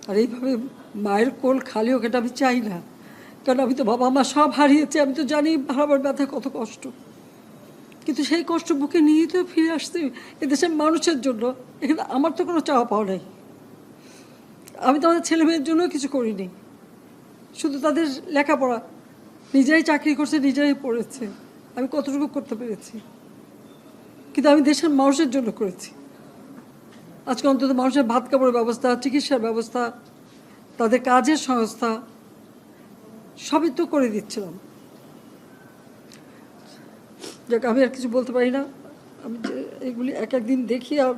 আর এইভাবে মায়ের কোল খালি হোক এটা আমি চাই না, কারণ আমি তো বাবা মা সব হারিয়েছি, আমি তো জানি হারাবার ব্যথা কত কষ্ট। কিন্তু সেই কষ্ট বুকে নিয়েই তো ফিরে আসছি এদেশের মানুষের জন্য। এখানে আমার তো কোনো চাওয়া পাওয়া নেই। আমি তো আমাদের ছেলে মেয়ের জন্য কিছু করিনি, শুধু তাদের লেখাপড়া। নিজেরাই চাকরি করছে, নিজেরাই পড়েছে, আমি কতটুকু করতে পেরেছি, কিন্তু আমি দেশের মানুষের জন্য করেছি। আজকে অন্তত মানুষের ভাত কাপড়ের ব্যবস্থা, চিকিৎসার ব্যবস্থা, তাদের কাজের সংস্থা সবই তো করে দিচ্ছিলাম। যাক, আমি আর কিছু বলতে পারি না। আমি যে এগুলি এক একদিন দেখি আর